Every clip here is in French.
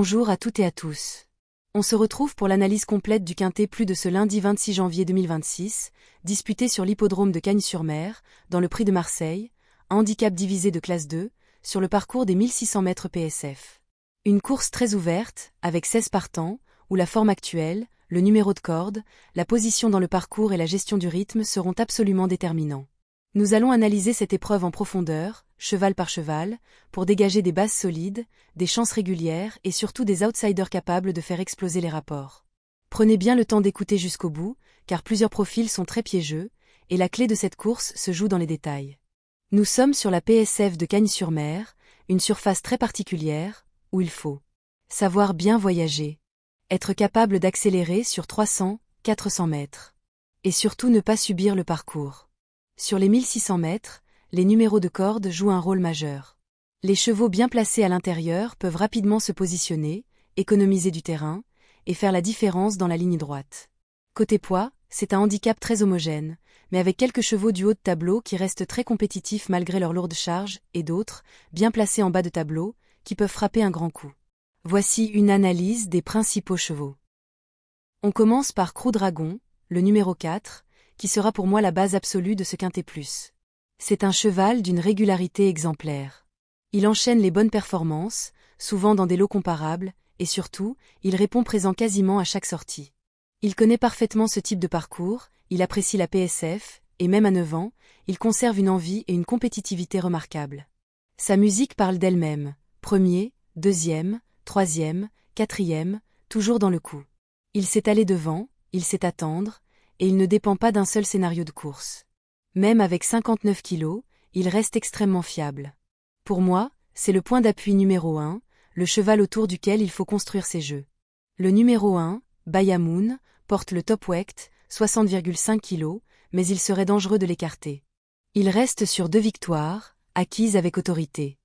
Bonjour à toutes et à tous. On se retrouve pour l'analyse complète du quintet plus de ce lundi 26 janvier 2026, disputé sur l'hippodrome de Cagnes-sur-Mer, dans le Prix de Marseille, un handicap divisé de classe 2, sur le parcours des 1600 mètres PSF. Une course très ouverte, avec 16 partants, où la forme actuelle, le numéro de corde, la position dans le parcours et la gestion du rythme seront absolument déterminants. Nous allons analyser cette épreuve en profondeur, cheval par cheval, pour dégager des bases solides, des chances régulières et surtout des outsiders capables de faire exploser les rapports. Prenez bien le temps d'écouter jusqu'au bout, car plusieurs profils sont très piégeux, et la clé de cette course se joue dans les détails. Nous sommes sur la PSF de Cagnes-sur-Mer, une surface très particulière, où il faut savoir bien voyager, être capable d'accélérer sur 300, 400 mètres, et surtout ne pas subir le parcours. Sur les 1600 mètres, les numéros de corde jouent un rôle majeur. Les chevaux bien placés à l'intérieur peuvent rapidement se positionner, économiser du terrain, et faire la différence dans la ligne droite. Côté poids, c'est un handicap très homogène, mais avec quelques chevaux du haut de tableau qui restent très compétitifs malgré leur lourde charge, et d'autres, bien placés en bas de tableau, qui peuvent frapper un grand coup. Voici une analyse des principaux chevaux. On commence par Crew Dragon, le numéro 4, qui sera pour moi la base absolue de ce quintet plus. C'est un cheval d'une régularité exemplaire. Il enchaîne les bonnes performances, souvent dans des lots comparables, et surtout, il répond présent quasiment à chaque sortie. Il connaît parfaitement ce type de parcours, il apprécie la PSF, et même à 9 ans, il conserve une envie et une compétitivité remarquables. Sa musique parle d'elle-même, premier, deuxième, troisième, quatrième, toujours dans le coup. Il sait aller devant, il sait attendre, et il ne dépend pas d'un seul scénario de course. Même avec 59 kilos, il reste extrêmement fiable. Pour moi, c'est le point d'appui numéro 1, le cheval autour duquel il faut construire ses jeux. Le numéro 1, Bayamoun, porte le top weight, 60,5 kg, mais il serait dangereux de l'écarter. Il reste sur 2 victoires, acquises avec autorité.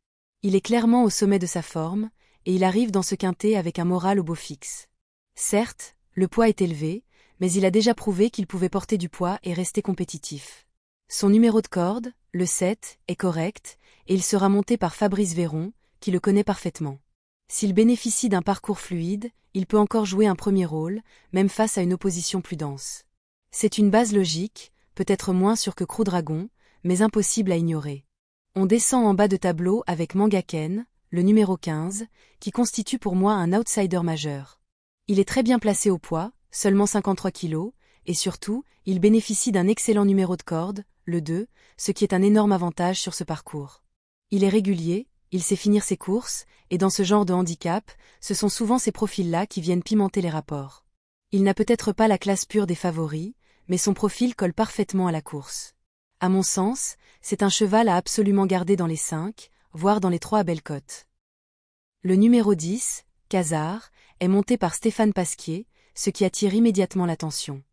Il est clairement au sommet de sa forme, et il arrive dans ce quintet avec un moral au beau fixe. Certes, le poids est élevé, mais il a déjà prouvé qu'il pouvait porter du poids et rester compétitif. Son numéro de corde, le 7, est correct, et il sera monté par Fabrice Véron, qui le connaît parfaitement. S'il bénéficie d'un parcours fluide, il peut encore jouer un premier rôle, même face à une opposition plus dense. C'est une base logique, peut-être moins sûre que Crew Dragon, mais impossible à ignorer. On descend en bas de tableau avec Mangaken, le numéro 15, qui constitue pour moi un outsider majeur. Il est très bien placé au poids, seulement 53 kg, et surtout, il bénéficie d'un excellent numéro de corde, le 2, ce qui est un énorme avantage sur ce parcours. Il est régulier, il sait finir ses courses, et dans ce genre de handicap, ce sont souvent ces profils-là qui viennent pimenter les rapports. Il n'a peut-être pas la classe pure des favoris, mais son profil colle parfaitement à la course. À mon sens, c'est un cheval à absolument garder dans les 5, voire dans les 3 à belle cote. Le numéro 10, Khazar, est monté par Stéphane Pasquier, ce qui attire immédiatement l'attention.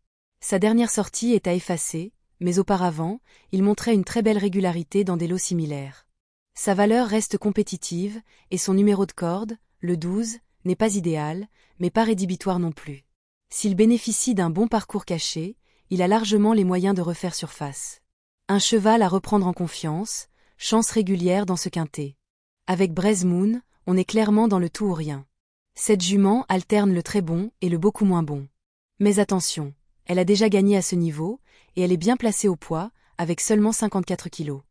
Sa dernière sortie est à effacer, mais auparavant, il montrait une très belle régularité dans des lots similaires. Sa valeur reste compétitive, et son numéro de corde, le 12, n'est pas idéal, mais pas rédhibitoire non plus. S'il bénéficie d'un bon parcours caché, il a largement les moyens de refaire surface. Un cheval à reprendre en confiance, chance régulière dans ce quintet. Avec Braise Moon, on est clairement dans le tout ou rien. Cette jument alterne le très bon et le beaucoup moins bon. Mais attention, elle a déjà gagné à ce niveau, et elle est bien placée au poids, avec seulement 54 kg.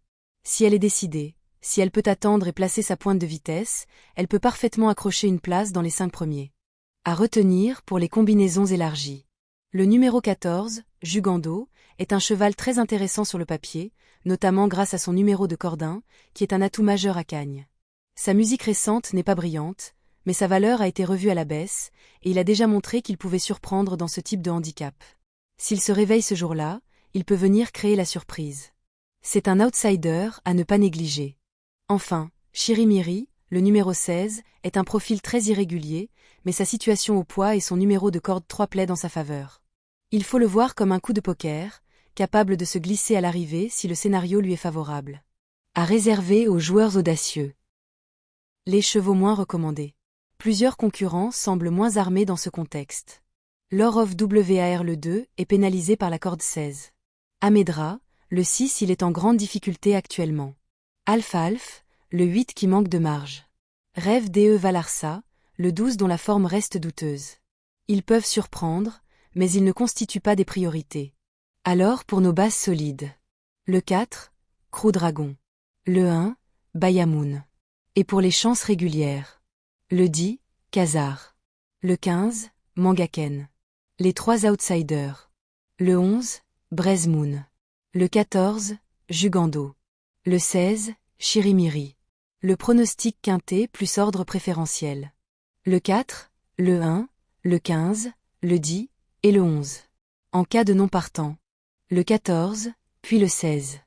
Si elle est décidée, si elle peut attendre et placer sa pointe de vitesse, elle peut parfaitement accrocher une place dans les 5 premiers. À retenir pour les combinaisons élargies. Le numéro 14, Jugando, est un cheval très intéressant sur le papier, notamment grâce à son numéro de cordin, qui est un atout majeur à Cagnes. Sa musique récente n'est pas brillante, mais sa valeur a été revue à la baisse, et il a déjà montré qu'il pouvait surprendre dans ce type de handicap. S'il se réveille ce jour-là, il peut venir créer la surprise. C'est un outsider à ne pas négliger. Enfin, Chirimiri, le numéro 16, est un profil très irrégulier, mais sa situation au poids et son numéro de corde 3 plaident en sa faveur. Il faut le voir comme un coup de poker, capable de se glisser à l'arrivée si le scénario lui est favorable. À réserver aux joueurs audacieux. Les chevaux moins recommandés. Plusieurs concurrents semblent moins armés dans ce contexte. Lore of War le 2 est pénalisé par la corde 16. Amedra, le 6 il est en grande difficulté actuellement. Alpha Alf, le 8 qui manque de marge. Rêve DE Valarsa, le 12 dont la forme reste douteuse. Ils peuvent surprendre, mais ils ne constituent pas des priorités. Alors pour nos bases solides. Le 4, Crew Dragon. Le 1, Bayamoun. Et pour les chances régulières. Le 10, Khazar. Le 15, Mangaken. Les 3 outsiders. Le 11, Brezmoun. Le 14, Jugando. Le 16, Chirimiri. Le pronostic quintet plus ordre préférentiel. Le 4, le 1, le 15, le 10 et le 11. En cas de non partant. Le 14, puis le 16.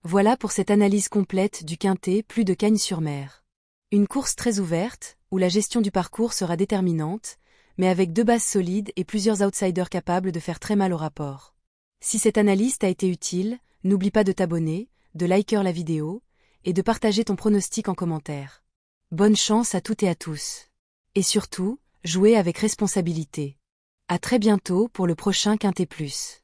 Voilà pour cette analyse complète du quintet plus de Cagnes-sur-Mer. Une course très ouverte, où la gestion du parcours sera déterminante, mais avec 2 bases solides et plusieurs outsiders capables de faire très mal au rapport. Si cette analyse t'a été utile, n'oublie pas de t'abonner, de liker la vidéo, et de partager ton pronostic en commentaire. Bonne chance à toutes et à tous. Et surtout, jouez avec responsabilité. À très bientôt pour le prochain Quintet Plus.